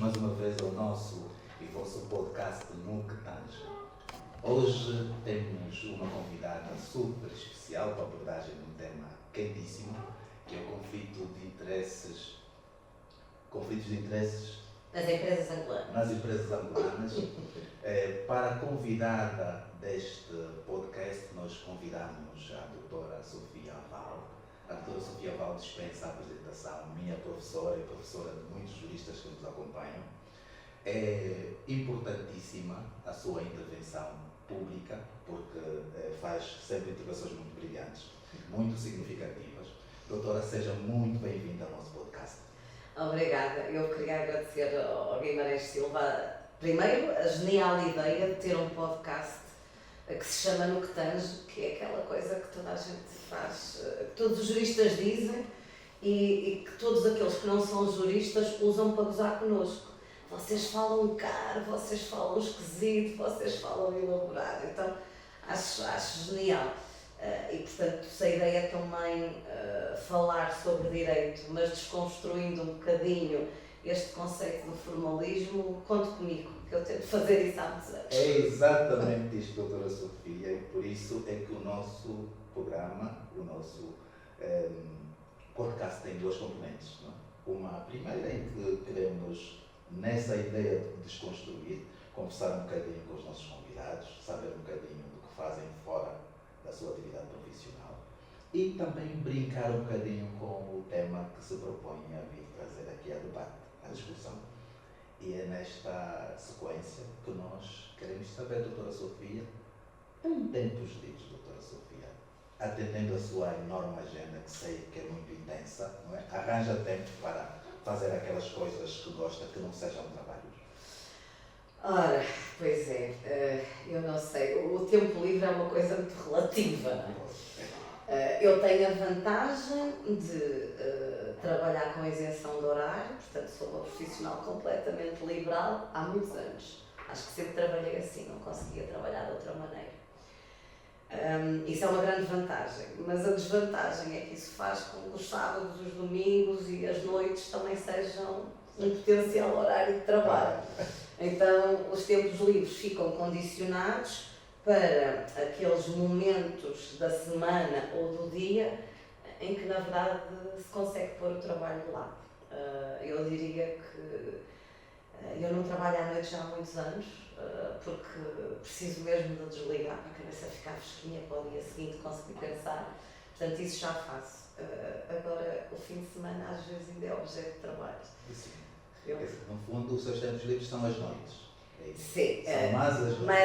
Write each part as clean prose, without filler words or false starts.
mais uma vez ao nosso e vosso podcast No Que Tange. Hoje temos uma convidada super especial para a abordagem de um tema quentíssimo, que é o conflito de interesses nas empresas angolanas. Para a convidada deste podcast, nós convidamos a doutora Sofia Val. A doutora Sofia Val dispensa a apresentação, minha professora e professora de muitos juristas que nos acompanham. É importantíssima a sua intervenção pública, porque faz sempre intervenções muito brilhantes, muito significativas. Doutora, seja muito bem-vinda ao nosso podcast. Obrigada. Eu queria agradecer ao Guimarães Silva, primeiro, a genial ideia de ter um podcast que se chama No Que Tange, que é aquela coisa que toda a gente faz, que todos os juristas dizem e que todos aqueles que não são juristas usam para gozar connosco. Vocês falam caro, vocês falam esquisito, vocês falam elaborado. Então, acho genial. E, portanto, se a ideia é também falar sobre direito, mas desconstruindo um bocadinho este conceito do formalismo, conte comigo, que eu tento fazer isso há muitos anos. É exatamente isto, doutora Sofia, e por isso é que o nosso programa, o nosso podcast tem duas componentes. Não é? Uma primeira em que queremos, nessa ideia de desconstruir, conversar um bocadinho com os nossos convidados, saber um bocadinho do que fazem fora da sua atividade profissional e também brincar um bocadinho com o tema que se propõe a vir trazer aqui a debate, a discussão. E é nesta sequência que nós queremos saber, doutora Sofia, em tempos livres, doutora Sofia, atendendo a sua enorme agenda, que sei que é muito intensa, não é? Arranja tempo para fazer aquelas coisas que gosta, que não sejam trabalhos. Ora, pois é, eu não sei, o tempo livre é uma coisa muito relativa, não é? Eu tenho a vantagem de trabalhar com isenção de horário, portanto sou uma profissional completamente liberal há muitos anos. Acho que sempre trabalhei assim, não conseguia trabalhar de outra maneira. Isso é uma grande vantagem, mas a desvantagem é que isso faz com que os sábados, os domingos e as noites também sejam um potencial horário de trabalho. Então, os tempos livres ficam condicionados para aqueles momentos da semana ou do dia em que, na verdade, se consegue pôr o trabalho lá. Eu diria que eu não trabalho à noite já há muitos anos, porque preciso mesmo de desligar para a cabeça ficar fresquinha para o dia seguinte conseguir pensar. Portanto, isso já faço. Agora, o fim de semana às vezes ainda é objeto de trabalho. Sim. No fundo, os seus tempos livres são as noites. É isso. Sim. São mais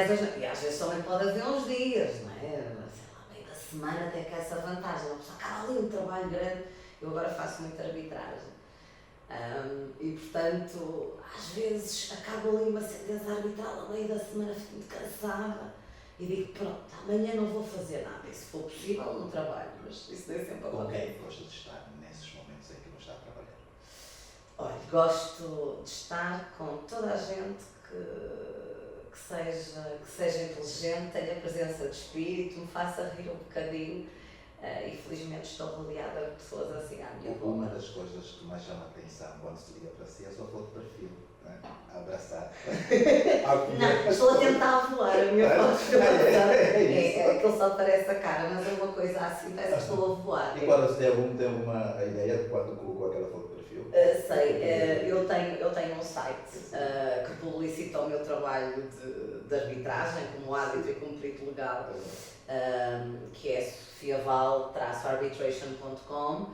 as noites. E às vezes também pode haver uns dias, não é? Sei lá, meio da semana até que essa vantagem. A pessoa acaba ali um trabalho grande. Eu agora faço muita arbitragem. E portanto, às vezes acabo ali uma sentença arbitral a meio da semana, fico muito cansada e digo, pronto, amanhã não vou fazer nada. E se for possível, não trabalho, mas isso nem sempre acontece. Com quem gosta de estar nesses momentos em que não está a trabalhar? Olha, gosto de estar com toda a gente que seja inteligente, tenha presença de espírito, me faça rir um bocadinho e felizmente estou rodeada de pessoas assim à minha volta. Uma das coisas que mais chama a atenção quando se liga para si é a sua foto de perfil, não é? A abraçar. Não, estou a tentar voar a minha foto de perfil. Aquilo só parece a cara, mas é uma coisa assim, parece que estou a voar. E quando você tem alguma ideia de quando colocou aquela foto de perfil? Sei, eu tenho um site que publicita o meu trabalho de arbitragem, como árbitro e como perito legal, que é sofiaval-arbitration.com,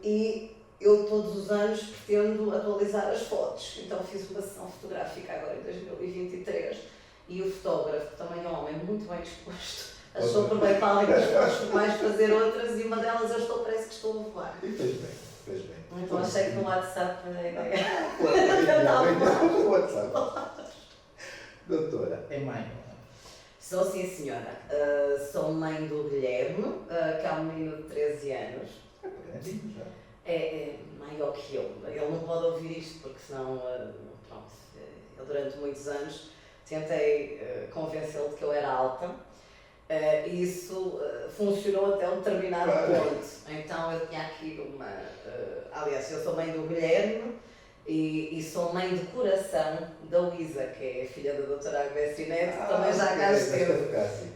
e eu todos os anos pretendo atualizar as fotos, então fiz uma sessão fotográfica agora em 2023 e o fotógrafo, que também é um homem muito bem disposto, achou por bem para além das fotos por mais fazer outras e uma delas parece que estou a voar. E fez bem. Então achei que no WhatsApp WhatsApp. Doutora, é mãe? Sou sim, senhora. Sou mãe do Guilherme, que é um menino de 13 anos. Grandinho já. É maior que eu. Ele não pode ouvir isto, porque senão, pronto, eu durante muitos anos tentei convencê-lo de que eu era alta. E isso funcionou até um determinado ponto. Então eu tinha aqui aliás, eu sou mãe do Guilherme E sou mãe de coração da Luísa, que é filha da doutora Agnésia Neto, que também já cá esteve.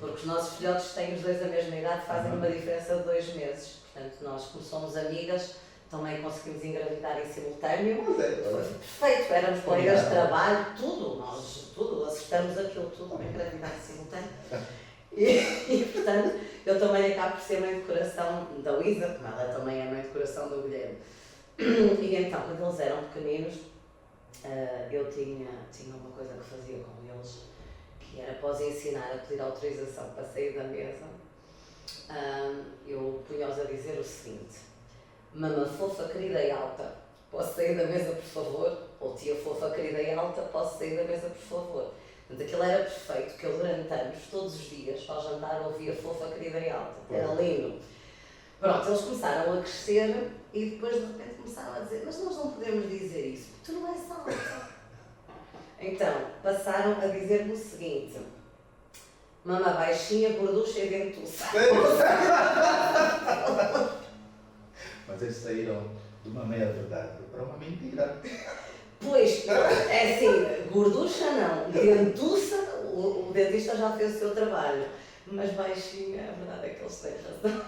Porque os nossos filhotes têm os dois a mesma idade, fazem uma diferença de 2 meses. Portanto, nós, como somos amigas, também conseguimos engravidar em simultâneo. Foi perfeito, éramos colegas de trabalho, tudo, acertamos aquilo tudo, engravidar em simultâneo. E, portanto, eu também acabo por ser mãe de coração da Luísa, como ela também é mãe de coração do Guilherme. E então, quando eles eram pequeninos, eu tinha uma coisa que fazia com eles, que era após ensinar a pedir autorização para sair da mesa, eu punha-os a dizer o seguinte: mama fofa, querida e alta, posso sair da mesa, por favor? Ou tia fofa, querida e alta, posso sair da mesa, por favor? Portanto, aquilo era perfeito, que eu durante anos, todos os dias, ao jantar, ouvia fofa, querida e alta. Era lindo. Pronto, eles começaram a crescer e depois de repente começaram a dizer: mas nós não podemos dizer isso, porque tu não és alta. Então, passaram a dizer-me o seguinte: mama baixinha, gorducha e dentuça. Mas eles saíram de uma meia-verdade para uma mentira. Pois, é assim, gorducha não, dentuça, o dentista já fez o seu trabalho, mas baixinha, a verdade é que eles têm razão.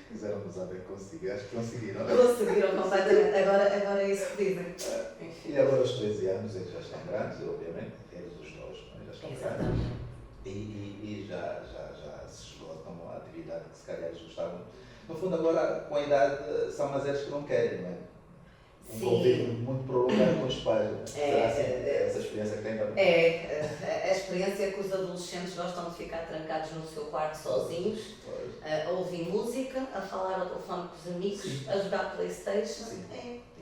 Quiseram nos ver consigo, acho que conseguiram. Conseguiram completamente, agora é isso que dizem. E agora aos 13 anos eles já estão grandes, obviamente, eles os dois já estão grandes. E já se esgotam a atividade que se calhar eles gostavam. No fundo agora com a idade são mais eles que não querem, não é? Um convívio muito prolongado com os pais. Será assim, essa experiência que tem também? A experiência é que os adolescentes gostam de ficar trancados no seu quarto sozinhos, a ouvir música, a falar ao telefone com os amigos, sim, a jogar Playstation.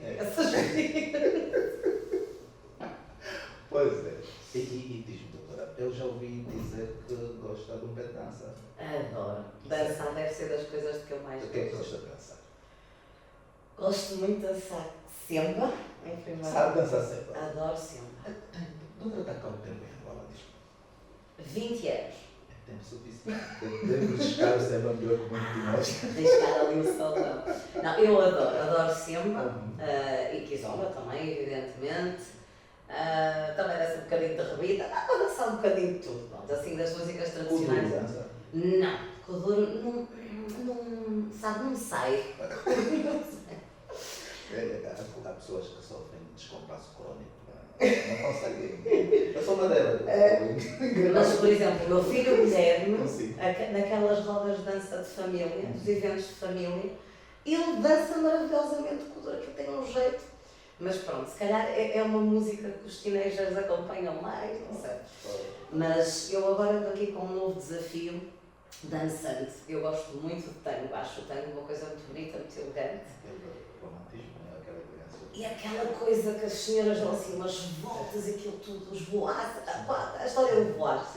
Essas Pois é. E diz-me, doutora, eu já ouvi dizer que gosta de um pé de dança. Adoro. Dançar deve ser das coisas que eu mais gosto. O que é que gosta de dançar? Gosto muito de dançar semba, em primeiro lugar. Sabe dançar semba? Adoro semba. Doutora, está cá o tempo em Angola, diz-me. 20 anos. É tempo suficiente. Devo riscar o semba melhor que muito de nós. Riscar ali o salão. Não, eu adoro semba e kizomba também, evidentemente. Também dança um bocadinho de rebita, dá para dançar um bocadinho de tudo, pronto, assim das músicas tradicionais. Dança? Não, Kuduro não, sabe, não sai. Há pessoas que sofrem de descompasso crónico, não conseguem. Eu sou uma delas. Mas, por exemplo, o meu filho Guilherme, naquelas rodas de dança de família, dos eventos de família, ele dança maravilhosamente Kuduro, aquilo tem um jeito. Mas pronto, se calhar é uma música que os teenagers acompanham mais, não sei. Mas eu agora estou aqui com um novo desafio, dançante. Eu gosto muito de tango, acho o tango uma coisa muito bonita, muito elegante. Romantismo, aquela elegância. E aquela coisa que as senhoras dão assim, umas voltas e aquilo tudo, os voar, a história do voar.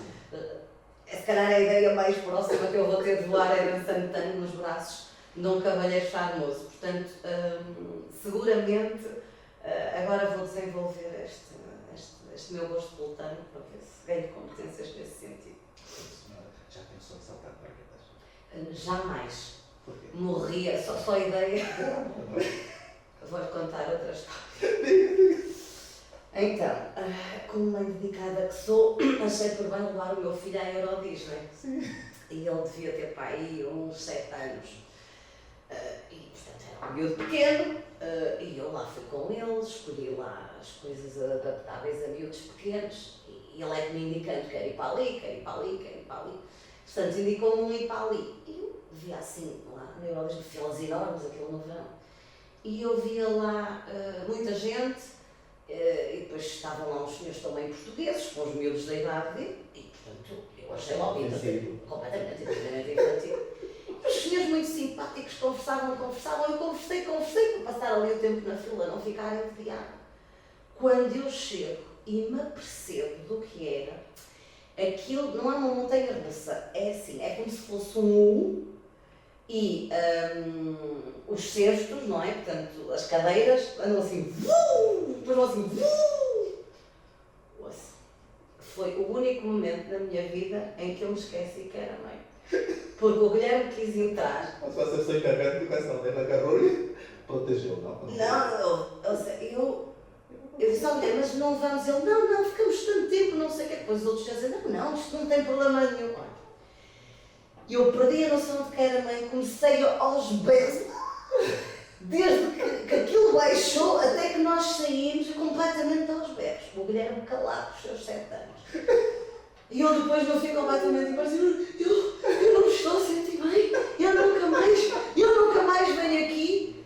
Se calhar a ideia mais próxima que eu vou ter de voar é dançando tango nos braços de um cavalheiro charmoso. Portanto, seguramente, agora vou desenvolver este meu gosto pelo tango para ver se ganho competências nesse sentido. Senhora, já pensou em saltar paraquedas? Jamais. Porquê? Morria, só a ideia. Vou-lhe contar outra história. Então, como mãe dedicada que sou, achei por bem levar o meu filho à Euro Disney. Sim. E ele devia ter para aí uns 7 anos. E, portanto, era um miúdo pequeno. E eu lá fui com ele, escolhi lá as coisas adaptáveis a miúdos pequenos. E ele é que me indicando: quer ir para ali, quer ir para ali, quer ir para ali. Portanto, indicou-me um ir para ali. E eu via assim, lá na Euro Disney, filas enormes, aquilo no verão. E eu via lá muita gente. E depois estavam lá uns senhores também portugueses, com os miúdos da idade dele, e portanto eu achei logo completamente infantil. E os senhores muito simpáticos conversavam, eu conversei para passar ali o tempo na fila, não ficar entediado. Quando eu chego e me apercebo do que era, aquilo não é uma montanha russa, é assim, é como se fosse um U e os cestos, não é? Portanto, as cadeiras andam assim, depois vão assim, Ouça, foi o único momento na minha vida em que eu me esqueci que era mãe. Porque o Guilherme quis entrar. Mas você só encarregado de educação, né? Na carroia, Protegeu, não? Eu disse ao mulher, mas não vamos. Ele, não, ficamos tanto tempo, não sei o quê. Depois os outros dizem, não, isto não tem problema nenhum. E eu perdi a noção de que era mãe, comecei aos berros, desde que aquilo baixou até que nós saímos completamente aos berros. O Guilherme calado com os seus 7 anos. E eu depois não fico completamente parecendo, eu não me estou a sentir bem, eu nunca mais venho aqui.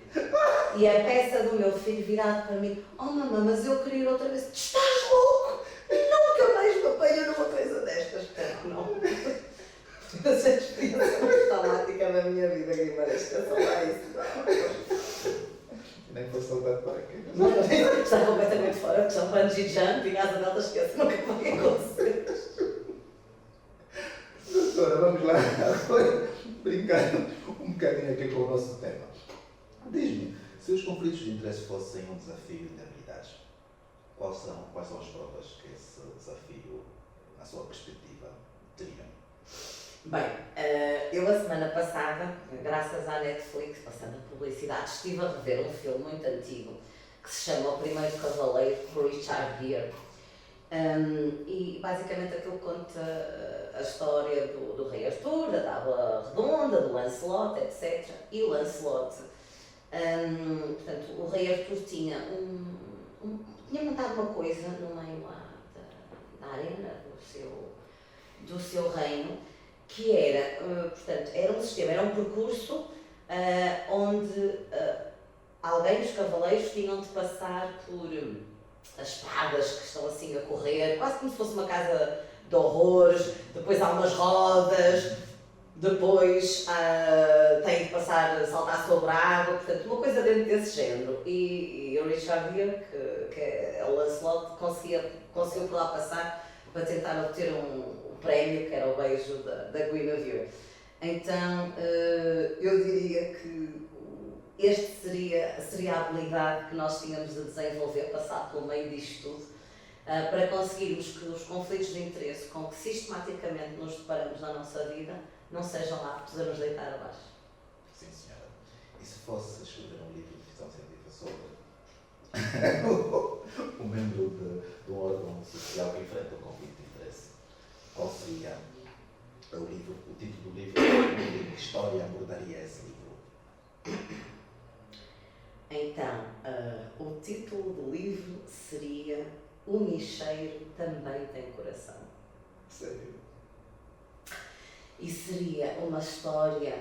E a peça do meu filho virado para mim, oh mamãe, mas eu queria ir outra vez. Estás louco? Nunca mais me apanho numa coisa destas. Espero não. Essa é a experiência mais traumática da minha vida, Guimarães, que eu sou lá isso. Nem foi saudade para quê? Está completamente fora, porque são bungee jumping, asa delta, esquece, nunca vai acontecer. Doutora, vamos lá agora brincar um bocadinho aqui com o nosso tema. Diz-me, se os conflitos de interesse fossem um desafio de habilidades, quais são as provas que esse desafio, na sua perspectiva, teriam? Bem, eu a semana passada, graças à Netflix, passando a publicidade, estive a rever um filme muito antigo que se chama O Primeiro Cavaleiro, com Richard Gere. E basicamente aquilo conta a história do rei Arthur, da Tábua Redonda, do Lancelot, etc. E o Lancelot, portanto, o rei Arthur tinha montado uma coisa no meio lá da arena do seu reino, que era, portanto, era um sistema, era um percurso onde alguém, os cavaleiros, tinham de passar por as espadas que estão assim a correr, quase como se fosse uma casa de horrores, depois há umas rodas, depois tem de passar, saltar sobre a água, portanto, uma coisa dentro desse género. E o Richard Gere, que é o Lancelot, conseguiu por lá passar para tentar obter um prémio, que era o beijo da Guinevere. Então, eu diria que este seria a habilidade que nós tínhamos de desenvolver, passar pelo meio disto tudo, para conseguirmos que os conflitos de interesse com que sistematicamente nos deparamos na nossa vida não sejam aptos a nos deitar abaixo. Sim, senhora. E se fosse escrever um livro de ficção científica sobre um membro de um órgão social que enfrenta o conflito de interesse, qual seria o título do livro? Que história abordaria esse livro? Então, o título do livro seria O Micheiro Também Tem Coração. Sério? E seria uma história,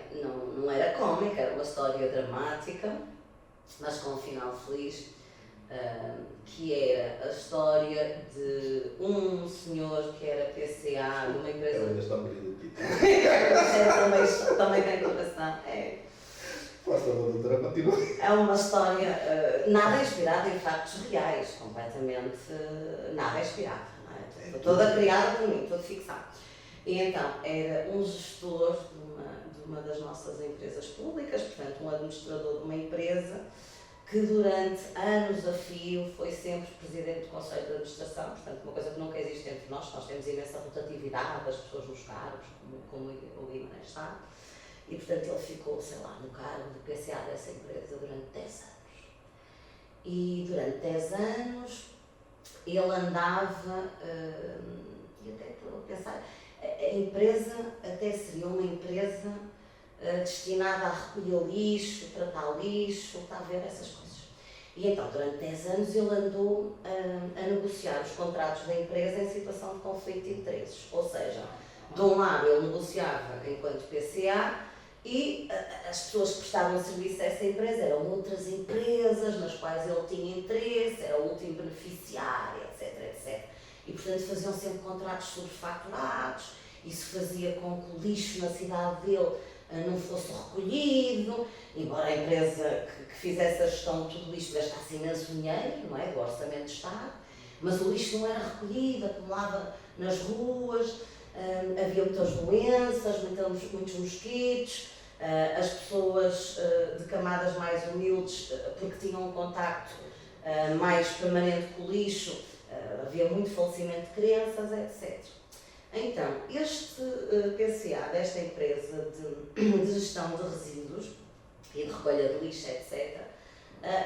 não era cómica, era uma história dramática, mas com um final feliz, que era a história de um senhor que era PCA numa empresa... Eu ainda estou a me rir do título. também tem coração. Por favor, doutora, continue. É uma história nada inspirada em factos reais, completamente nada inspirada, não é? Toda criada por mim, toda ficção. E então, era um gestor de uma das nossas empresas públicas, portanto, um administrador de uma empresa, que durante anos a fio foi sempre presidente do Conselho de Administração, portanto, uma coisa que nunca existe entre nós temos imensa rotatividade das pessoas nos cargos, como o Guimarães está. E, portanto, ele ficou, sei lá, no cargo de PCA dessa empresa durante 10 anos. E durante 10 anos ele andava, e até estou a pensar, a empresa até seria uma empresa destinada a recolher lixo, tratar lixo, está a ver essas coisas. E então, durante 10 anos ele andou a negociar os contratos da empresa em situação de conflito de interesses. Ou seja, de um lado ele negociava enquanto PCA, e as pessoas que prestavam serviço a essa empresa eram outras empresas nas quais ele tinha interesse, era o último beneficiário, etc. E, portanto, faziam sempre contratos sobrefaturados. Isso fazia com que o lixo na cidade dele não fosse recolhido, embora a empresa que fizesse a gestão de tudo isto gastasse imenso dinheiro, não é, do orçamento de Estado, mas o lixo não era recolhido, acumulava nas ruas, havia muitas doenças, muitos mosquitos, as pessoas de camadas mais humildes, porque tinham um contacto mais permanente com o lixo, havia muito falecimento de crianças, etc. Então, este PCA desta empresa de gestão de resíduos e de recolha de lixo, etc.,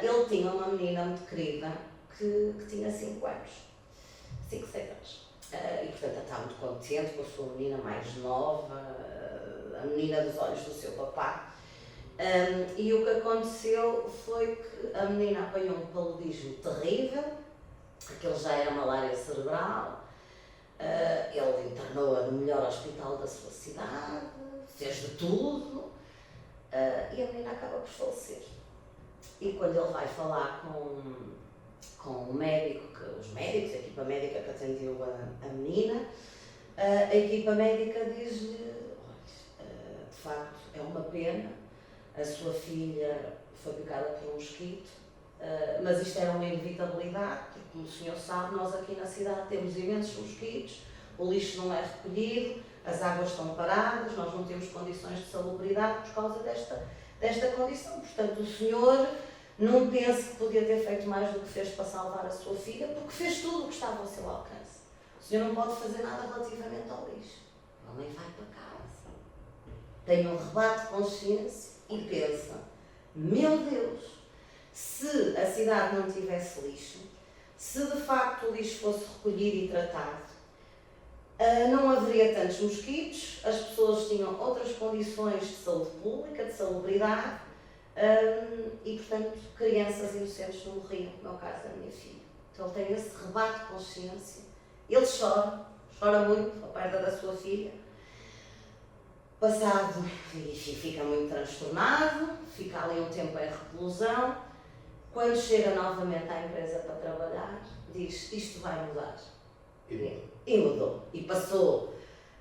ele tinha uma menina muito querida que tinha 5 anos, 5, 6 anos. E portanto estava muito contente com a sua menina mais nova, a menina dos olhos do seu papá. E o que aconteceu foi que a menina apanhou um paludismo terrível, aquele já era malária cerebral. Ele internou-a no melhor hospital da sua cidade, fez de tudo, e a menina acaba por falecer. E quando ele vai falar com o médico, os médicos, a equipa médica que atendeu a menina, a equipa médica diz-lhe: olha, de facto é uma pena, a sua filha foi picada por um mosquito, mas isto era uma inevitabilidade, porque como o senhor sabe, nós aqui na cidade temos imensos mosquitos, o lixo não é recolhido, as águas estão paradas, nós não temos condições de salubridade por causa desta condição. Portanto, o senhor não pense que podia ter feito mais do que fez para salvar a sua filha, porque fez tudo o que estava ao seu alcance. O senhor não pode fazer nada relativamente ao lixo. Ele nem vai para casa. Tem um rebate de consciência e pensa: meu Deus, se a cidade não tivesse lixo, se de facto o lixo fosse recolhido e tratado, não haveria tantos mosquitos, as pessoas tinham outras condições de saúde pública, de salubridade, e portanto crianças inocentes não morriam, como é o caso da minha filha. Então ele tem esse rebate de consciência, ele chora muito a perda da sua filha. Passado, enfim, fica muito transtornado, fica ali um tempo em reclusão. Quando chega novamente à empresa para trabalhar, diz: isto vai mudar. E mudou. E passou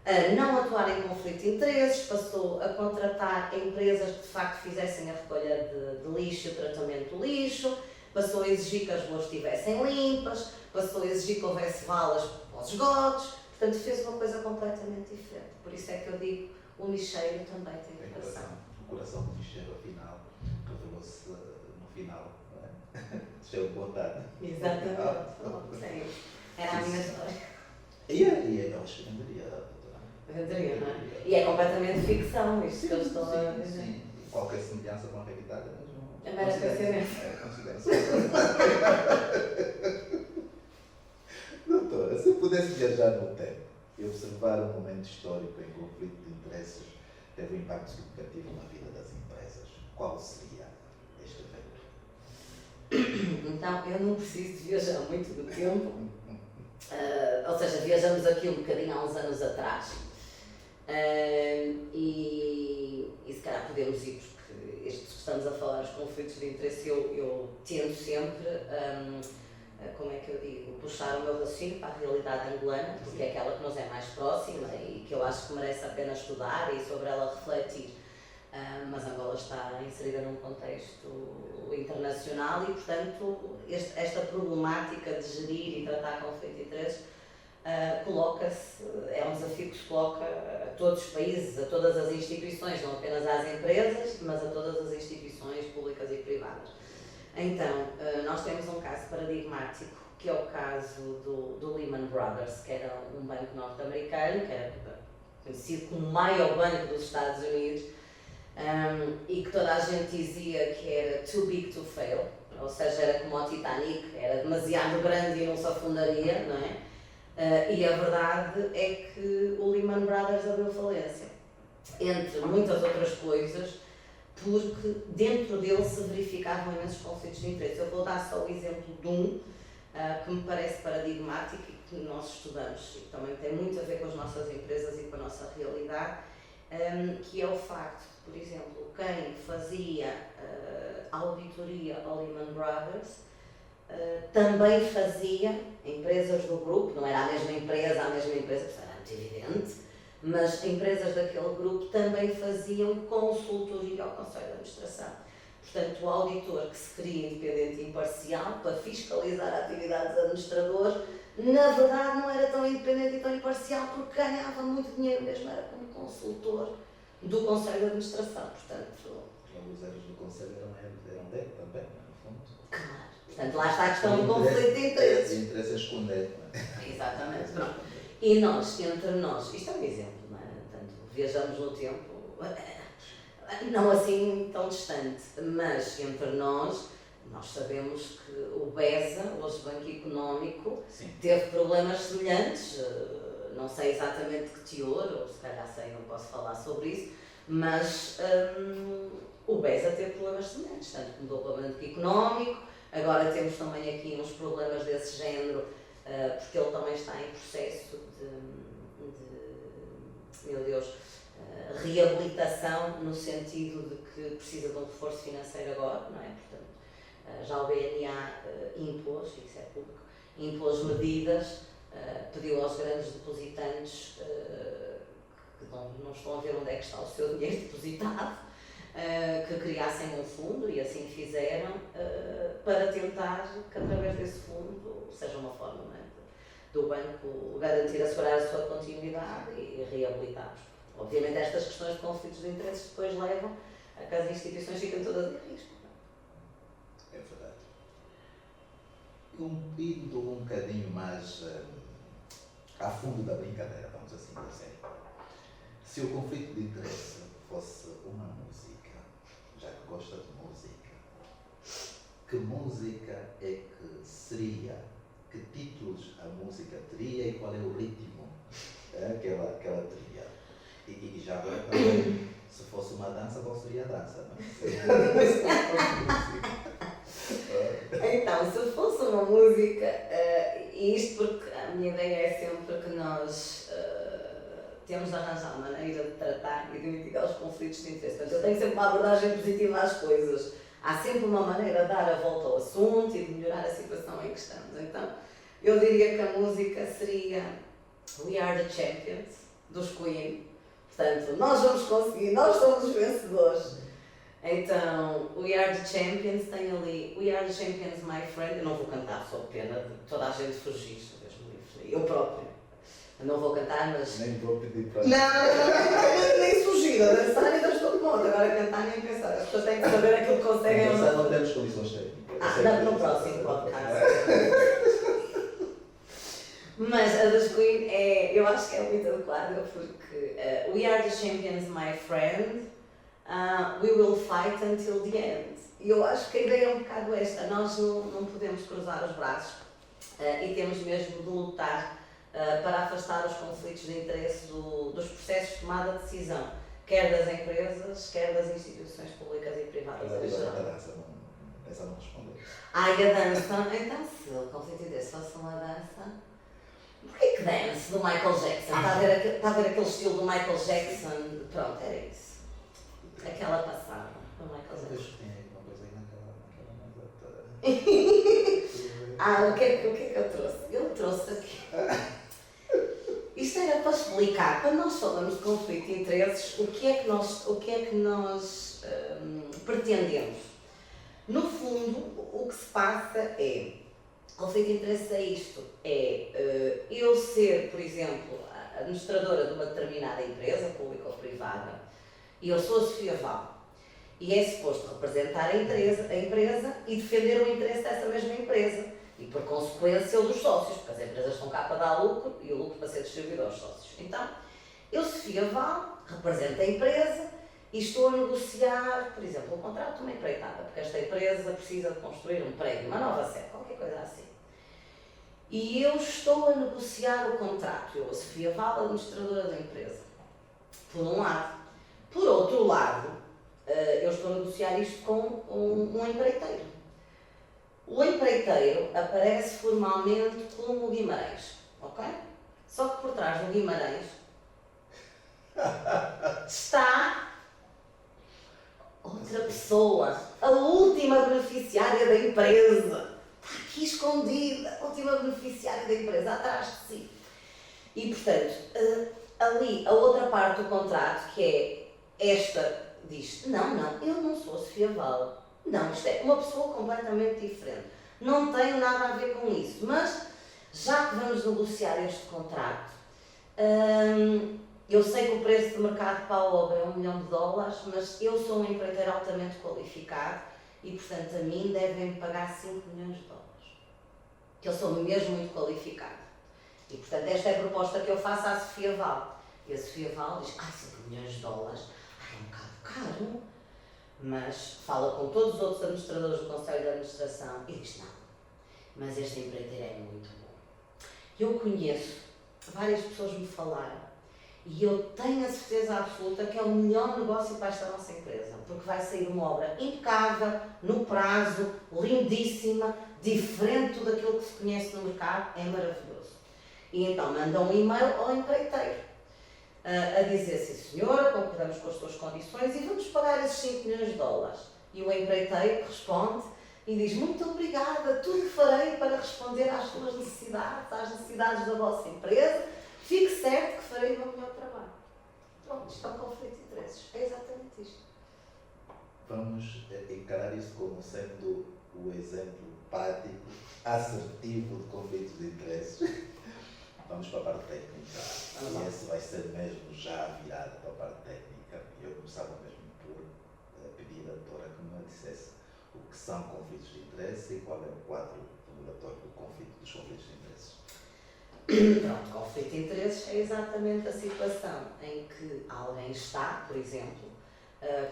a não atuar em conflito de interesses, passou a contratar empresas que de facto fizessem a recolha de lixo e o tratamento do lixo, passou a exigir que as ruas estivessem limpas, passou a exigir que houvesse valas para os esgotos. Portanto, fez uma coisa completamente diferente. Por isso é que eu digo: o lixeiro também tem coração. O coração do lixeiro, afinal, revelou-se no final, não é? Cheio de bondade. Exatamente. Sim. Era a minha história. E ela venderia, doutora? Venderia, não é? E é completamente ficção isto que eu estou a dizer. Sim. Qualquer semelhança com a realidade é mesmo. É mera coincidência. Considera-se. Doutora, se pudesse viajar no tempo e observar um momento histórico em conflito de interesses teve um impacto significativo na vida das empresas, qual seria este evento? Então, eu não preciso de viajar muito do tempo, ou seja, viajamos aqui um bocadinho há uns anos atrás, e se calhar podemos ir, porque isto que estamos a falar, os conflitos de interesse, eu tento sempre, como é que eu digo, puxar o meu raciocínio para a realidade angolana, porque é aquela que nos é mais próxima e que eu acho que merece a pena estudar e sobre ela refletir. Mas Angola está inserida num contexto internacional e, portanto, esta problemática de gerir e tratar conflito de interesses coloca-se, é um desafio que se coloca a todos os países, a todas as instituições, não apenas às empresas, mas a todas as instituições públicas e privadas. Então, nós temos um caso paradigmático, que é o caso do Lehman Brothers, que era um banco norte-americano, que era conhecido como o maior banco dos Estados Unidos, e que toda a gente dizia que era too big to fail, ou seja, era como o Titanic, era demasiado grande e não se afundaria, não é? E a verdade é que o Lehman Brothers abriu falência, entre muitas outras coisas, porque dentro dele se verificavam imensos conflitos de interesse. Eu vou dar só o exemplo de um que me parece paradigmático e que nós estudamos e que também tem muito a ver com as nossas empresas e com a nossa realidade, que é o facto de, por exemplo, quem fazia auditoria ao Lehman Brothers também fazia, empresas do grupo, não era a mesma empresa, isso era muito evidente, mas empresas daquele grupo também faziam consultoria ao Conselho de Administração. Portanto, o auditor que se queria independente e imparcial para fiscalizar a atividade dos administradores, na verdade não era tão independente e tão imparcial porque ganhava muito dinheiro mesmo, era como consultor do Conselho de Administração. Portanto, Os erros do Conselho eram dele também, no fundo. Claro. Portanto, lá está a questão do conflito de interesses. O interesse é esconder, não é? Exatamente. Pronto. E nós, entre nós, isto é um exemplo, não é? Portanto, viajamos no tempo, não assim tão distante, mas entre nós Nós sabemos que o BESA, hoje Banco Económico, Sim. teve problemas semelhantes, não sei exatamente que teor, ou se calhar sei, não posso falar sobre isso, mas o BESA teve problemas semelhantes, tanto mudou para o Banco Económico, agora temos também aqui uns problemas desse género, porque ele também está em processo de meu Deus, reabilitação, no sentido de que precisa de um reforço financeiro agora, não é? Portanto, já o BNA impôs, isso é público, impôs medidas, pediu aos grandes depositantes que não estão a ver onde é que está o seu dinheiro depositado, que criassem um fundo, e assim fizeram, para tentar que através desse fundo seja uma forma, não é, do banco garantir, assegurar a sua continuidade e reabilitar-os. Obviamente estas questões de conflitos de interesses depois levam a que as instituições fiquem todas em risco. É verdade. Indo um bocadinho mais a fundo da brincadeira, vamos assim dizer. Se o conflito de interesse fosse uma música, já que gosta de música, que música é que seria? Que títulos a música teria e qual é o ritmo que ela teria? E já agora também, se fosse uma dança, qual seria a dança? Então, se fosse uma música, e isto porque a minha ideia é sempre que nós temos de arranjar maneira de tratar e de mitigar os conflitos de interesse. Portanto, eu tenho sempre uma abordagem positiva às coisas. Há sempre uma maneira de dar a volta ao assunto e de melhorar a situação em que estamos. Então, eu diria que a música seria We Are the Champions, dos Queen. Portanto, nós vamos conseguir, nós somos os vencedores. Então, We Are the Champions tem ali We Are the Champions, my friend. Eu não vou cantar, sob pena de toda a gente fugir, eu próprio. Não vou cantar, mas. Nem vou pedir para. Não, nem fugir, a dançar ainda estou de moda. Agora cantar nem pensar. As pessoas têm que saber aquilo que conseguem. Não temos condições técnicas. No próximo podcast. Mas a das Queen eu acho que é muito adequada porque We are the champions, my friend. We will fight until the end. E eu acho que a ideia é um bocado esta. Nós não podemos cruzar os braços e temos mesmo de lutar para afastar os conflitos de interesse dos processos de tomada de decisão, quer das empresas, quer das instituições públicas e privadas. Essa não respondeu. Ai, a dança. Então, se o conflito de interesse fosse uma dança, porquê que dance do Michael Jackson? Está a ver aquele estilo do Michael Jackson? Pronto, era isso. Aquela passada do Michael Jackson. Deixa eu ter alguma coisa aí naquela. O que é que eu trouxe? Eu trouxe aqui. Isto era para explicar, quando nós falamos de conflito de interesses, o que é que nós pretendemos. No fundo, o que se passa é, conflito de interesses é isto, eu ser, por exemplo, administradora de uma determinada empresa, pública ou privada, e eu sou a Sofia Val, e é suposto representar a empresa e defender o interesse dessa mesma empresa. E, por consequência, o dos sócios, porque as empresas estão cá para dar lucro e o lucro para ser distribuído aos sócios. Então, eu, Sofia Val, represento a empresa e estou a negociar, por exemplo, o contrato de uma empreitada, porque esta empresa precisa de construir um prédio, uma nova sede, qualquer coisa assim. E eu estou a negociar o contrato, eu, a Sofia Val, administradora da empresa, por um lado. Por outro lado, eu estou a negociar isto com um empreiteiro. O empreiteiro aparece formalmente como Guimarães, ok? Só que por trás do Guimarães está outra pessoa, a última beneficiária da empresa. Está aqui escondida, a última beneficiária da empresa, atrás de si. E, portanto, ali, a outra parte do contrato, que é esta, diz, não, eu não sou a Sofia Val. Não, isto é uma pessoa completamente diferente. Não tenho nada a ver com isso. Mas, já que vamos negociar este contrato, eu sei que o preço de mercado para a obra é $1 milhão, mas eu sou um empreiteiro altamente qualificado e, portanto, a mim devem pagar $5 milhões. Que eu sou mesmo muito qualificado. E, portanto, esta é a proposta que eu faço à Sofia Val. E a Sofia Val diz, $5 milhões, é um bocado caro. mas fala com todos os outros administradores do Conselho de Administração e diz: não, mas este empreiteiro é muito bom. Eu conheço, várias pessoas me falaram, e eu tenho a certeza absoluta que é o melhor negócio para esta nossa empresa, porque vai sair uma obra impecável, no prazo, lindíssima, diferente de tudo aquilo que se conhece no mercado, é maravilhoso. E então mandam um e-mail ao empreiteiro a dizer: sim senhora, concordamos com as suas condições e vamos pagar esses 5 milhões de dólares. E o empreiteiro responde e diz: muito obrigada, tudo que farei para responder às suas necessidades, às necessidades da vossa empresa, fique certo que farei o meu melhor trabalho. Pronto, isto é um conflito de interesses, é exatamente isto. Vamos encarar isso como sendo o exemplo prático, assertivo de conflitos de interesses. Vamos para a parte técnica. E esse vai ser mesmo já virado para a parte técnica. Eu começava mesmo por pedir à doutora que me dissesse o que são conflitos de interesse e qual é o quadro regulatório do conflito dos conflitos de interesse. Pronto, conflito de interesses é exatamente a situação em que alguém está, por exemplo,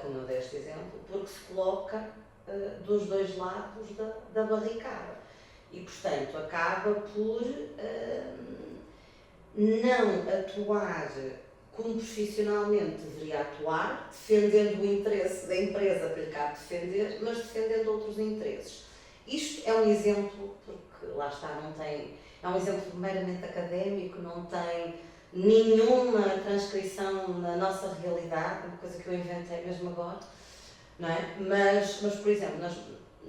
como eu dei este exemplo, porque se coloca dos dois lados da barricada. E, portanto, acaba por não atuar como profissionalmente deveria atuar, defendendo o interesse da empresa que lhe cabe defender, mas defendendo outros interesses. Isto é um exemplo, porque lá está, é um exemplo meramente académico, não tem nenhuma transcrição na nossa realidade, uma coisa que eu inventei mesmo agora, não é? Mas por exemplo,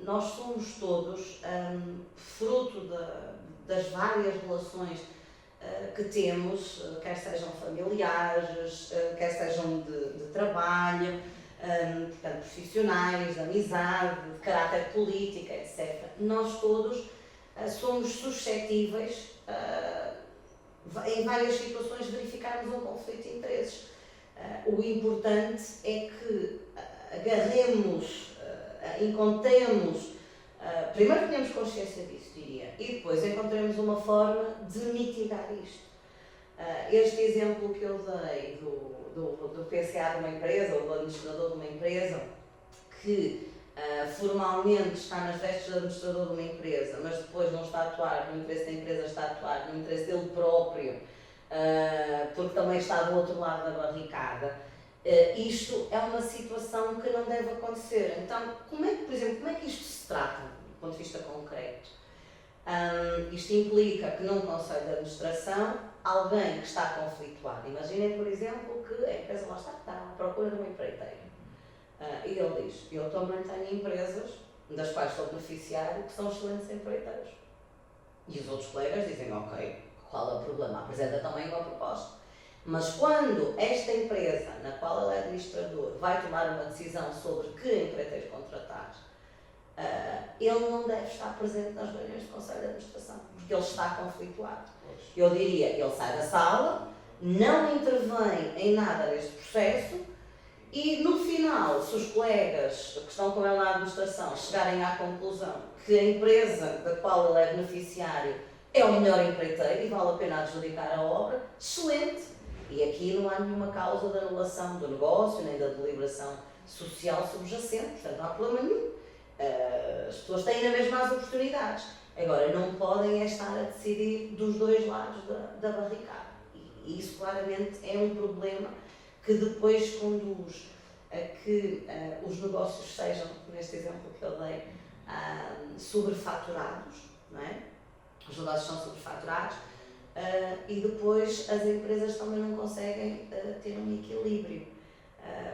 nós somos todos fruto das várias relações que temos, quer sejam familiares, quer sejam de trabalho, portanto, profissionais, de amizade, de caráter político, etc. Nós todos somos suscetíveis, em várias situações, de verificarmos um conflito de interesses. O importante é que agarremos, encontremos, primeiro tenhamos consciência disso, diria, e depois encontremos uma forma de mitigar isto. Este exemplo que eu dei do PCA de uma empresa, ou do administrador de uma empresa, que formalmente está nas vestes de administrador de uma empresa, mas depois não está a atuar no interesse da empresa, está a atuar no interesse dele próprio, porque também está do outro lado da barricada. Isto é uma situação que não deve acontecer. Então, por exemplo, como é que isto se trata, do ponto de vista concreto? Isto implica que num Conselho de Administração, alguém que está conflituado, imaginem, por exemplo, que a empresa lá está à procura de um empreiteiro. E ele diz: eu também tenho empresas das quais sou beneficiário que são excelentes empreiteiros. E os outros colegas dizem: ok, qual é o problema? Apresenta também uma proposta. Mas quando esta empresa, na qual ele é administrador, vai tomar uma decisão sobre que empreiteiro contratar, ele não deve estar presente nas reuniões do Conselho de Administração, porque ele está conflituado. Eu diria, ele sai da sala, não intervém em nada neste processo e, no final, se os colegas que estão com ele na administração chegarem à conclusão que a empresa da qual ele é beneficiário é o melhor empreiteiro e vale a pena adjudicar a obra, excelente! E aqui não há nenhuma causa de anulação do negócio, nem da deliberação social subjacente, portanto não há problema nenhum. As pessoas têm na mesma as oportunidades. Agora, não podem estar a decidir dos dois lados da barricada. E isso claramente é um problema que depois conduz a que os negócios sejam, neste exemplo que eu dei, sobrefaturados, não é? Os negócios são sobrefaturados. E depois as empresas também não conseguem ter um equilíbrio,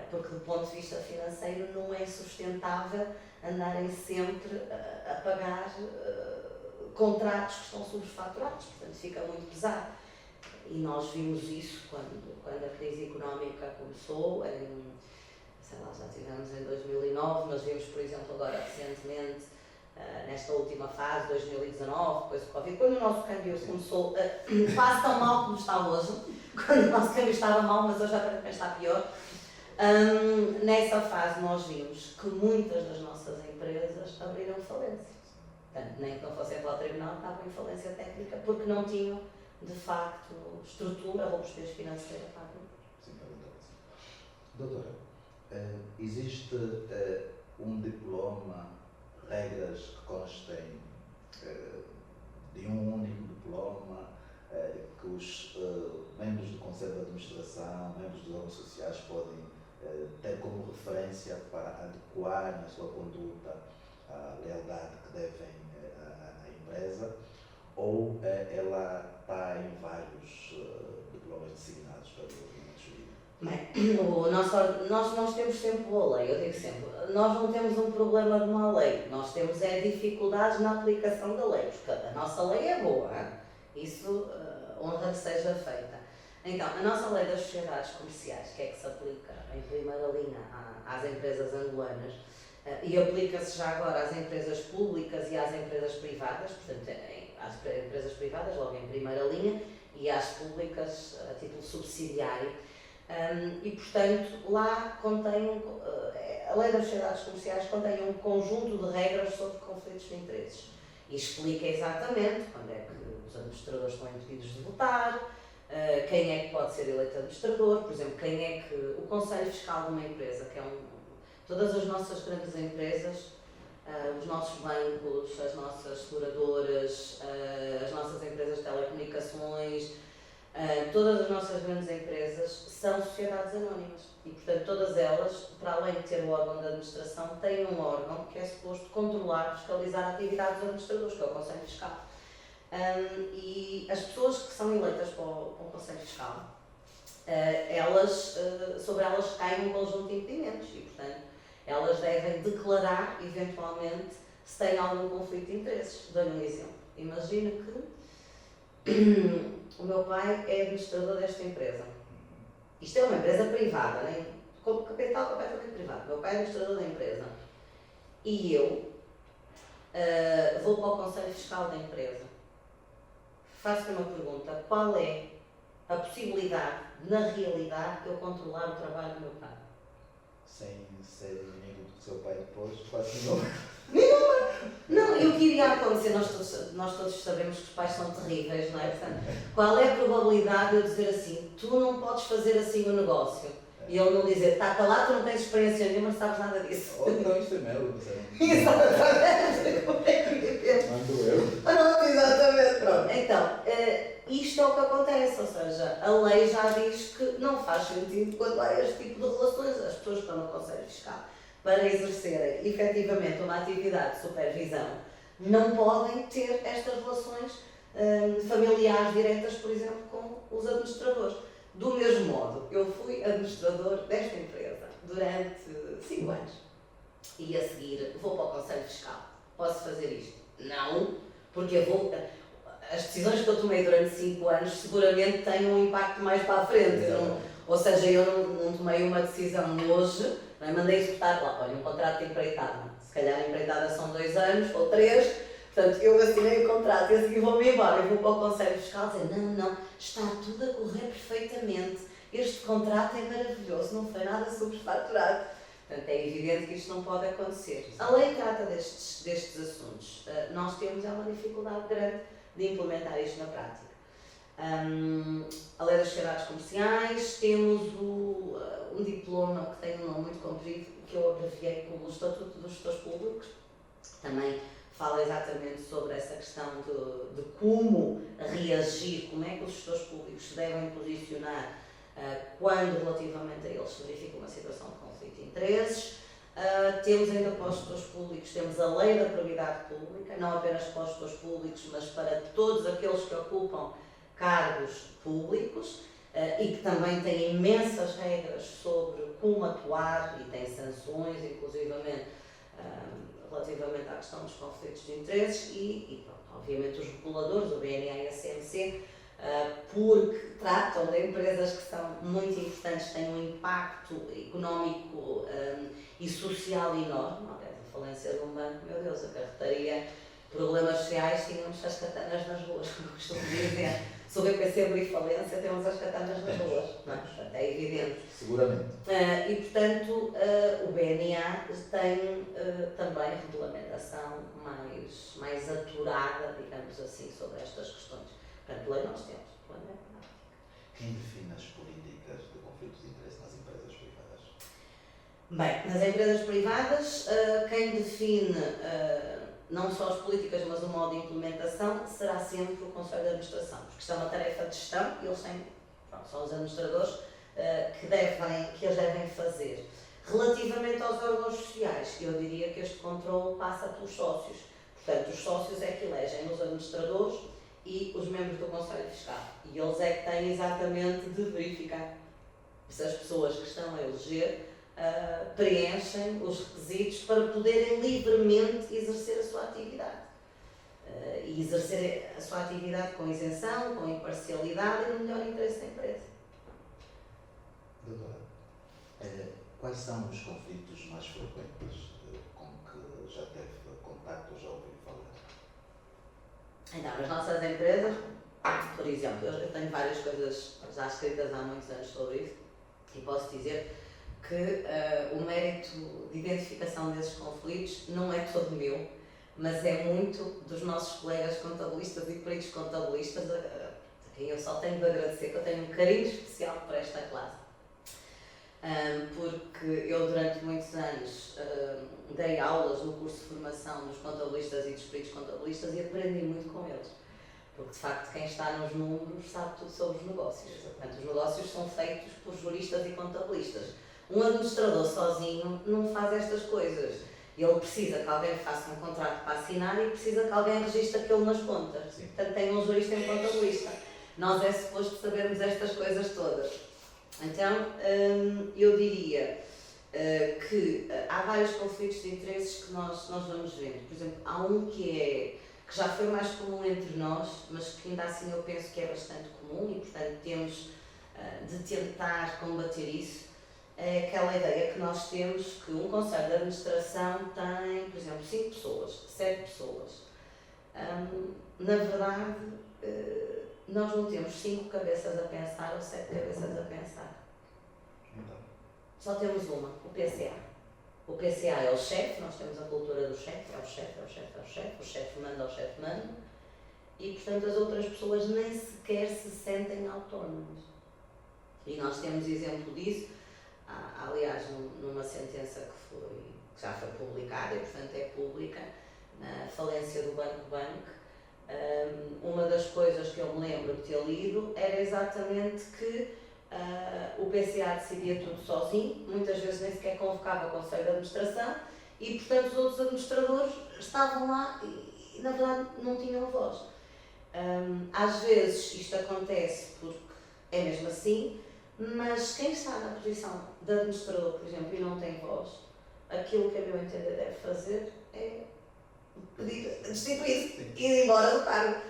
porque do ponto de vista financeiro não é sustentável andarem sempre a pagar contratos que estão sobrefaturados, portanto fica muito pesado. E nós vimos isso quando a crise económica começou, já tivemos em 2009, nós vimos, por exemplo, agora recentemente, nesta última fase, 2019, depois do Covid, quando o nosso câmbio começou quase tão mal como está hoje, quando o nosso câmbio estava mal, mas hoje aparentemente está pior, nessa fase nós vimos que muitas das nossas empresas abriram falência. Portanto, nem que não fossem para o tribunal, estavam em falência técnica, porque não tinham, de facto, estrutura, robustez financeira para abrir. Sim, doutora, Existe um diploma, regras que constem de um único diploma, que os membros do Conselho de Administração, membros dos órgãos sociais podem ter como referência para adequar na sua conduta a lealdade que devem à empresa, ou ela está em vários diplomas designados pelo ordenamento jurídico? Bem, nós temos sempre boa lei, eu digo sempre, nós não temos um problema de má lei, nós temos dificuldades na aplicação da lei, porque a nossa lei é boa, isso honra que seja feita. Então, a nossa lei das sociedades comerciais, que é que se aplica em primeira linha às empresas angolanas, e aplica-se já agora às empresas públicas e às empresas privadas, portanto, às empresas privadas logo em primeira linha e às públicas a título subsidiário. E, portanto, lá contém, a lei das sociedades comerciais contém um conjunto de regras sobre conflitos de interesses e explica exatamente quando é que os administradores estão impedidos de votar, quem é que pode ser eleito administrador, por exemplo, quem é que o Conselho Fiscal de uma empresa, que é todas as nossas grandes empresas, os nossos bancos, as nossas seguradoras, as nossas empresas de telecomunicações, todas as nossas grandes empresas são sociedades anónimas e, portanto, todas elas, para além de ter o órgão de administração, têm um órgão que é suposto controlar, fiscalizar a atividade dos administradores, que é o Conselho Fiscal. E as pessoas que são eleitas para o Conselho Fiscal, sobre elas cai um conjunto de impedimentos e, portanto, elas devem declarar, eventualmente, se têm algum conflito de interesses. Dou-lhe um exemplo. Imagina que o meu pai é administrador desta empresa. Isto é uma empresa privada, né? Com capital completamente privado. O meu pai é administrador da empresa. E eu vou para o Conselho Fiscal da empresa. Faço-lhe uma pergunta. Qual é a possibilidade, na realidade, de eu controlar o trabalho do meu pai? Sem ser inimigo do seu pai depois, quase nenhuma. Não, e o que iria acontecer, nós todos sabemos que os pais são terríveis, não é? Portanto, qual é a probabilidade de eu dizer assim, tu não podes fazer assim o negócio? E ele não dizer, está calado, tu não tens experiência nenhuma, não sabes nada disso. Oh, não, isto é meu, você não... Exatamente, como é que é? Mando eu. Não, exatamente, pronto. Então, isto é o que acontece, ou seja, a lei já diz que não faz sentido quando há este tipo de relações. As pessoas que estão no Conselho Fiscal para exercerem efetivamente uma atividade de supervisão não podem ter estas relações familiares diretas, por exemplo, com os administradores. Do mesmo modo, eu fui administrador desta empresa durante 5 anos e a seguir vou para o Conselho Fiscal. Posso fazer isto? Não, porque as decisões que eu tomei durante 5 anos seguramente têm um impacto mais para a frente. Ou seja, eu não tomei uma decisão hoje, não é? Mandei executar lá, olha, um contrato de empreitada. Se calhar a empreitada são 2 anos ou 3. Portanto, eu assinei o contrato e a seguir vou-me embora. Eu vou para o Conselho Fiscal dizer, não, está tudo a correr perfeitamente. Este contrato é maravilhoso, não foi nada superfaturado. Portanto, é evidente que isto não pode acontecer. A lei trata destes assuntos. Nós temos uma dificuldade grande de implementar isto na prática. A lei das sociedades comerciais, temos um diploma que tem um nome muito comprido, que eu abreviei como o Estatuto dos Gestores Públicos. Também fala exatamente sobre essa questão de como reagir, como é que os gestores públicos se devem posicionar quando relativamente a eles se verifica uma situação de conflito de interesses. Temos ainda para os gestores públicos, temos a lei da probidade pública, não apenas para os gestores públicos, mas para todos aqueles que ocupam cargos públicos e que também têm imensas regras sobre como atuar e tem sanções, inclusivamente relativamente à questão dos conflitos de interesses e pronto, obviamente os reguladores, o BNA e a CMC, porque tratam de empresas que são muito importantes, têm um impacto económico e social enorme. A falência de um banco, meu Deus, acarretaria problemas sociais, tínhamos as katanas nas ruas, como costumo dizer. Se o BPC abrir falência, temos as katanas nas ruas, não é? Portanto, é evidente. Seguramente. E, portanto, o BNA tem também regulamentação mais aturada, digamos assim, sobre estas questões. Portanto, lei nós temos, plano é prática. Quem define as políticas de conflitos de interesse nas empresas privadas? Bem, nas empresas privadas, quem define não só as políticas, mas o modo de implementação, será sempre o Conselho de Administração, porque isto é uma tarefa de gestão e eles têm, pronto, são os administradores que eles devem fazer. Relativamente aos órgãos sociais, eu diria que este controle passa pelos sócios. Portanto, os sócios é que elegem os administradores e os membros do Conselho Fiscal. E eles é que têm exatamente de verificar se as pessoas que estão a eleger preenchem os requisitos para poderem livremente exercer a sua atividade. E exercer a sua atividade com isenção, com imparcialidade e no melhor interesse da empresa. Doutora, quais são os conflitos mais frequentes com que já teve contacto ou já ouviu falar? Então, nas nossas empresas, por exemplo, eu tenho várias coisas já escritas há muitos anos sobre isso e posso dizer que o mérito de identificação desses conflitos não é todo meu, mas é muito dos nossos colegas contabilistas e peritos contabilistas, a quem eu só tenho de agradecer, que eu tenho um carinho especial para esta classe. Porque eu durante muitos anos dei aulas no curso de formação dos contabilistas e dos peritos contabilistas e aprendi muito com eles. Porque de facto quem está nos números sabe tudo sobre os negócios. Portanto, os negócios são feitos por juristas e contabilistas. Um administrador sozinho não faz estas coisas. Ele precisa que alguém faça um contrato para assinar e precisa que alguém registre aquilo nas contas. Sim. Portanto, tem um jurista e um contabilista. Nós é suposto sabermos estas coisas todas. Então, eu diria que há vários conflitos de interesses que nós vamos vendo. Por exemplo, há um que já foi mais comum entre nós, mas que ainda assim eu penso que é bastante comum e, portanto, temos de tentar combater isso. É aquela ideia que nós temos que um Conselho de Administração tem, por exemplo, 5 pessoas, 7 pessoas. Na verdade, nós não temos 5 cabeças a pensar ou 7 cabeças a pensar. Então, Só temos uma, o PCA. O PCA é o chefe, nós temos a cultura do chefe, é o chefe, o chefe manda, e portanto as outras pessoas nem sequer se sentem autónomas. E nós temos exemplo disso, aliás, numa sentença que já foi publicada e portanto é pública, na falência do Banco Bank. Uma das coisas que eu me lembro de ter lido era exatamente que o PCA decidia tudo sozinho, muitas vezes nem sequer convocava o Conselho de Administração e, portanto, os outros administradores estavam lá e na verdade, não tinham voz. Às vezes isto acontece porque é mesmo assim, mas quem está na posição de administrador, por exemplo, e não tem voz, aquilo que a meu entender deve fazer é pedir destituir-se e ir embora do cargo.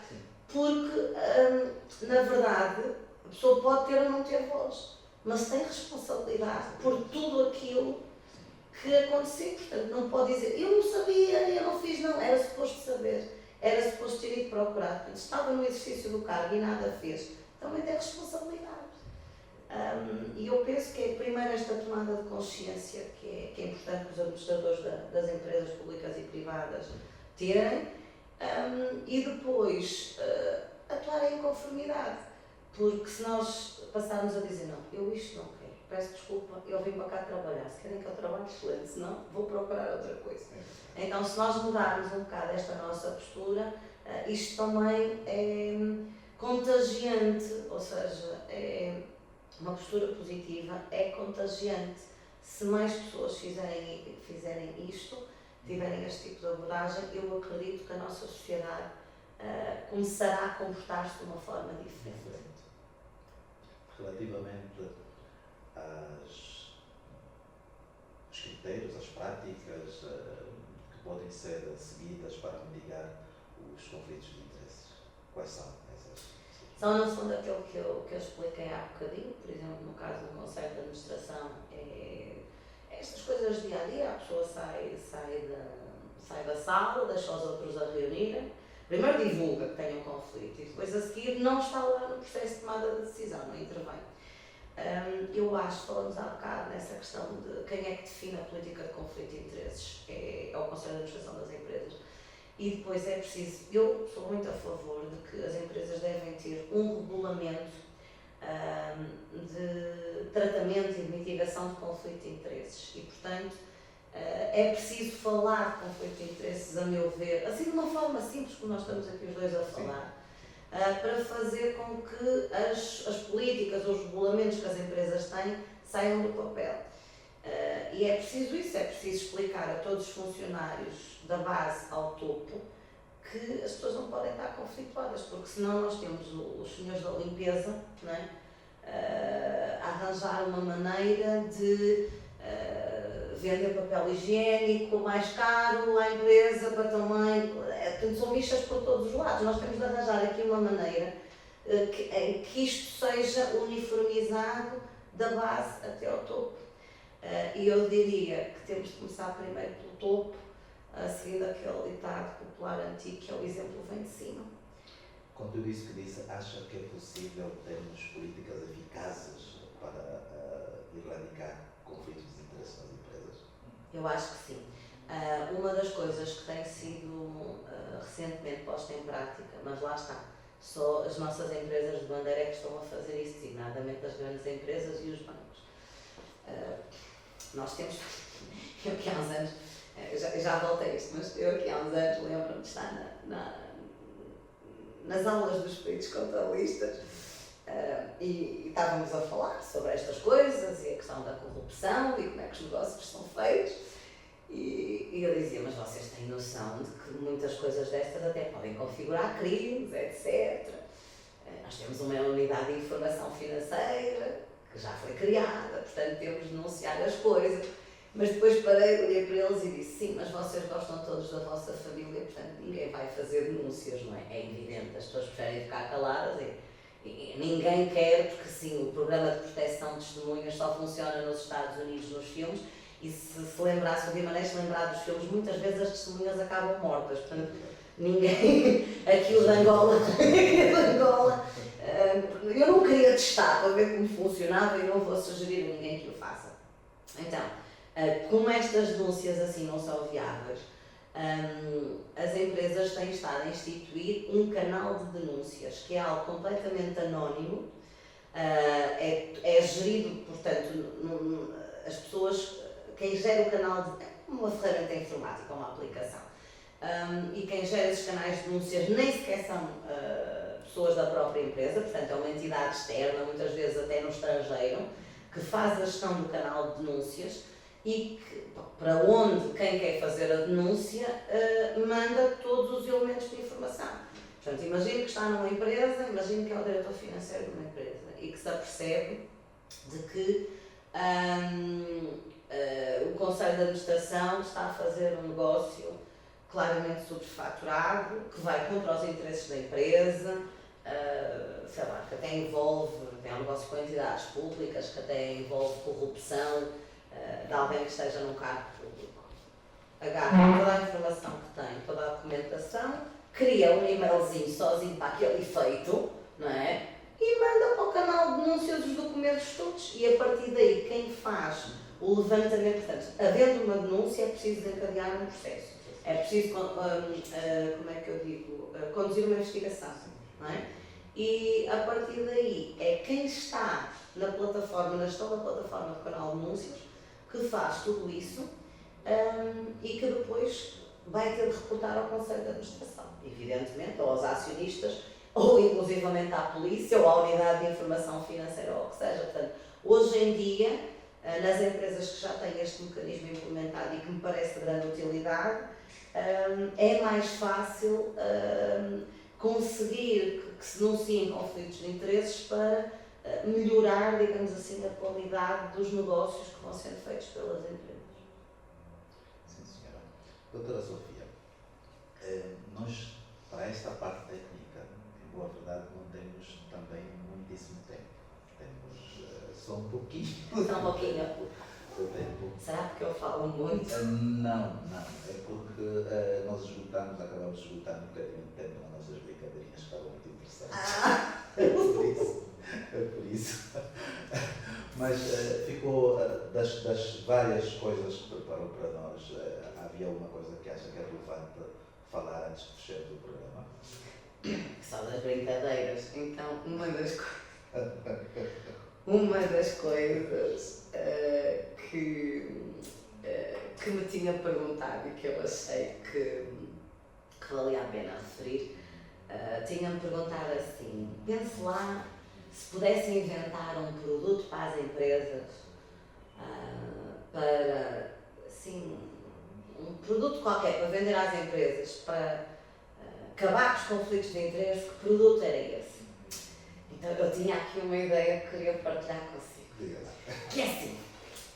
Porque, na verdade, a pessoa pode ter ou não ter voz, mas tem responsabilidade por tudo aquilo que aconteceu. Portanto, não pode dizer, eu não sabia, eu não fiz, não. Era suposto saber, era suposto ter ido procurar. Portanto, estava no exercício do cargo e nada fez. Também tem responsabilidade. E eu penso que é primeiro esta tomada de consciência que é importante que os administradores das empresas públicas e privadas terem, e depois atuarem em conformidade, porque se nós passarmos a dizer não, eu isto não quero, peço desculpa, eu vim para cá trabalhar, se querem que eu trabalhe excelente, senão vou procurar outra coisa. Então, se nós mudarmos um bocado esta nossa postura, isto também é contagiante, ou seja, é uma postura positiva, é contagiante. Se mais pessoas fizerem isto, tiverem este tipo de abordagem, eu acredito que a nossa sociedade começará a comportar-se de uma forma diferente. Relativamente aos critérios, às práticas que podem ser seguidas para mitigar os conflitos de interesses, quais são essas? São, no fundo, aquilo que eu expliquei há bocadinho, por exemplo, no caso do Conselho de Administração, estas coisas do dia a dia, a pessoa sai da sala, deixa os outros a reunirem, primeiro divulga que tem um conflito e depois a seguir não está lá no processo de tomada de decisão, não intervém. Eu acho, falamos há bocado nessa questão de quem é que define a política de conflito de interesses, é o Conselho de Administração das empresas. E depois é preciso, eu sou muito a favor de que as empresas devem ter um regulamento tratamento e de mitigação de conflito de interesses. E, portanto, é preciso falar de conflito de interesses, a meu ver, assim de uma forma simples, como nós estamos aqui os dois a falar, para fazer com que as políticas, os regulamentos que as empresas têm, saiam do papel. E é preciso isso, é preciso explicar a todos os funcionários da base ao topo que as pessoas não podem estar conflituadas, porque senão nós temos os senhores da limpeza, não é? A arranjar uma maneira de vender papel higiênico mais caro à empresa para também. Portanto, são bichas por todos os lados. Nós temos de arranjar aqui uma maneira em que isto seja uniformizado da base até ao topo. E eu diria que temos de começar primeiro pelo topo, seguindo aquele ditado popular antigo que é o exemplo vem de cima. Com tudo isso que disse, acha que é possível termos políticas eficazes para erradicar conflitos de interesse nas empresas? Eu acho que sim. Uma das coisas que tem sido recentemente posta em prática, mas lá está, só as nossas empresas de bandeira é que estão a fazer isso, designadamente as grandes empresas e os bancos. Nós temos, eu aqui há uns anos, já voltei a isto, mas eu aqui há uns anos lembro-me de estar nas aulas dos peritos contabilistas e estávamos a falar sobre estas coisas e a questão da corrupção e como é que os negócios são feitos e eu dizia, mas vocês têm noção de que muitas coisas destas até podem configurar crimes, etc. Nós temos uma unidade de informação financeira que já foi criada, portanto temos de denunciar as coisas. Mas depois parei, olhei para eles e disse, sim, mas vocês gostam todos da vossa família, portanto ninguém vai fazer denúncias, não é? É evidente, as pessoas preferem ficar caladas e ninguém quer, porque sim, o programa de proteção de testemunhas só funciona nos Estados Unidos, nos filmes, e se lembrasse, o Guimarães se lembrar dos filmes, muitas vezes as testemunhas acabam mortas, portanto ninguém, aquilo de Angola, eu não queria testar para ver como funcionava e não vou sugerir a ninguém que o faça. Então, como estas denúncias assim não são viáveis, as empresas têm estado a instituir um canal de denúncias que é algo completamente anónimo, é gerido, portanto, as pessoas, quem gera o canal, uma ferramenta informática, uma aplicação, e quem gera esses canais de denúncias nem sequer são pessoas da própria empresa, portanto é uma entidade externa, muitas vezes até no estrangeiro, que faz a gestão do canal de denúncias e que, para onde quem quer fazer a denúncia manda todos os elementos de informação. Portanto, imagine que está numa empresa, imagine que é o diretor financeiro de uma empresa e que se apercebe de que o Conselho de Administração está a fazer um negócio claramente superfaturado, que vai contra os interesses da empresa, sei lá, que até envolve, tem um negócio com entidades públicas, que até envolve corrupção de alguém que esteja num cargo público. Agarra toda a informação que tem, toda a documentação, cria um e-mailzinho sozinho para aquele efeito, não é? E manda para o canal de denúncias os documentos todos e a partir daí quem faz o levantamento, portanto, havendo uma denúncia é preciso desencadear um processo. É preciso, como é que eu digo, conduzir uma investigação, não é? E a partir daí é quem está na plataforma, na gestão da plataforma do canal de denúncias, que faz tudo isso e que depois vai ter de reportar ao Conselho de Administração, evidentemente, ou aos acionistas, ou inclusivamente à polícia, ou à unidade de informação financeira, ou o que seja. Portanto, hoje em dia, nas empresas que já têm este mecanismo implementado e que me parece de grande utilidade, é mais fácil conseguir que se denunciem conflitos de interesses para melhorar, digamos assim, a qualidade dos negócios que vão sendo feitos pelas empresas. Sim, senhora. Doutora Sofia, nós, para esta parte técnica, em boa verdade, não temos também muitíssimo tempo. Temos só um pouquinho. Só um pouquinho. De tempo. Será porque eu falo muito? Não. É porque nós acabamos de esgotar um bocadinho de tempo nas nossas brincadeirinhas, que estavam muito interessantes. É por isso. Mas ficou, das várias coisas que preparou para nós, havia uma coisa que acha que é relevante falar antes de fechar o programa? uma das coisas que me tinha perguntado e que eu achei que valia a pena referir, tinha-me perguntado assim: pense lá se pudesse inventar um produto para as empresas, para, assim, um produto qualquer para vender às empresas, para acabar com os conflitos de interesse, que produto era esse? Então eu tinha aqui uma ideia que queria partilhar consigo. Que é assim,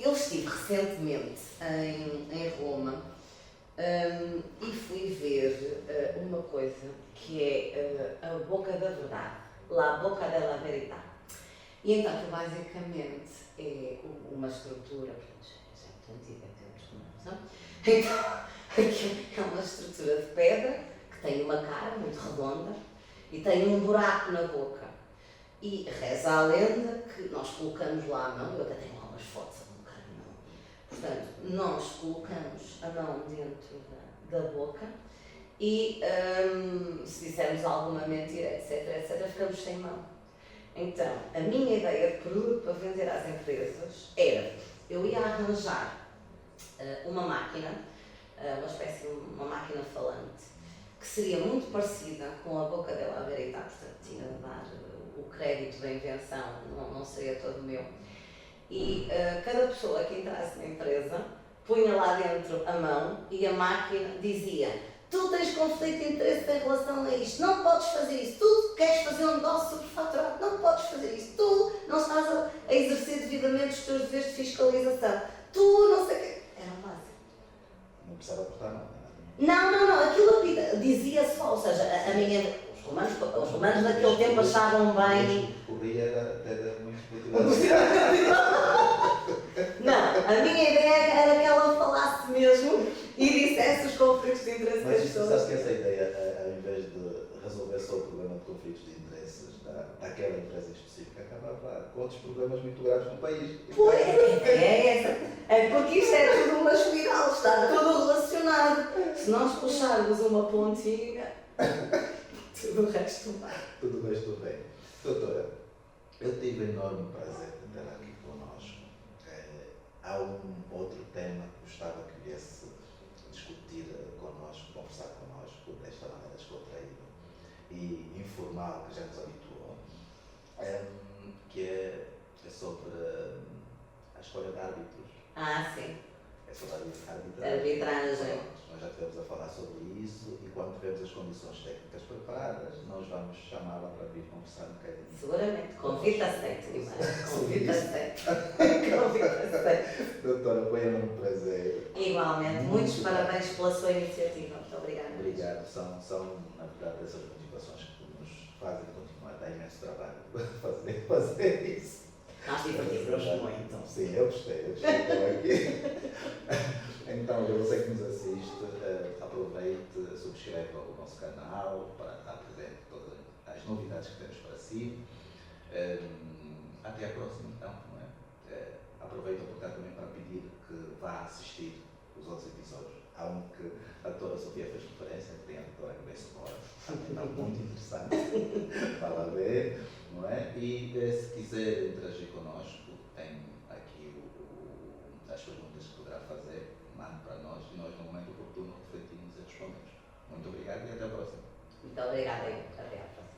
eu estive recentemente em Roma e fui ver uma coisa que é a Boca da Verdade, La Boca della Verità. E então, que basicamente é uma estrutura, portanto, já é muito antiga, tem uns comandos, não? Então, é uma estrutura de pedra que tem uma cara muito redonda e tem um buraco na boca. E reza a lenda que nós colocamos lá a mão, eu até tenho lá umas fotos a colocar a mão. Portanto, nós colocamos a mão dentro da boca e se dissermos alguma mentira, etc., ficamos sem mão. Então, a minha ideia de produto para vender às empresas era, eu ia arranjar uma máquina, uma espécie de uma máquina falante, que seria muito parecida com a Boca della Verità, portanto tinha de dar o crédito da invenção, não seria todo meu. E cada pessoa que entrasse na empresa punha lá dentro a mão e a máquina dizia: tu tens conflito de interesse em relação a isto, não podes fazer isso, tu queres fazer um negócio superfaturado, não podes fazer isso, tu não estás a exercer devidamente os teus deveres de fiscalização, tu não sei o quê. Era o básico. Não precisava apertar nada. Não, aquilo dizia só, ou seja, os romanos daquele tempo achavam bem. O Rio era muito Não, a minha ideia era que ela falasse mesmo e dissesse os conflitos de interesse das Mas pessoas. sabes que essa ideia, ao invés de resolver só o problema de conflitos de interesses daquela empresa específica, acabava com outros problemas muito graves no país. Pois, é essa. É porque isto é tudo uma espiral, está tudo relacionado. Se nós puxarmos uma pontinha, tudo o resto vai. Tudo bem, tudo bem. Doutora, eu tive enorme prazer de ter aqui connosco. Há um outro tema que gostava que viesse discutir connosco, conversar connosco, desta maneira descontraída e informal, que já nos habituou, que é sobre a escolha de árbitros. Sim. É sobre a Arbitragem. Nós já estivemos a falar sobre isso e quando tivermos as condições técnicas preparadas, nós vamos chamá-la para vir conversar um bocadinho. Seguramente. Convite aceito, Guimarães. Convite aceito. Convite aceito. Doutora, foi um prazer. Igualmente. Muitos parabéns pela sua iniciativa. Muito obrigada. Obrigado. São, na verdade, essas motivações que nos fazem continuar. Dá imenso trabalho fazer isso. Nós divertimos muito. Sim, eu gostei. Estou aqui. Então, você que nos assiste, aproveite, subscreva o nosso canal para estar presente em todas as novidades que temos para si. Até a próxima, então, não é? Aproveito a oportunidade também para pedir que vá assistir os outros episódios. Há um que a doutora Sofia fez referência, que tem a doutora Grace Moura, também está muito interessante para lá ver, não é? E se quiser interagir connosco, tem aqui as perguntas que poderá fazer, mande para nós e nós, no momento oportuno, refletimos e respondemos. Muito obrigado e até a próxima. Muito obrigada. Até a próxima.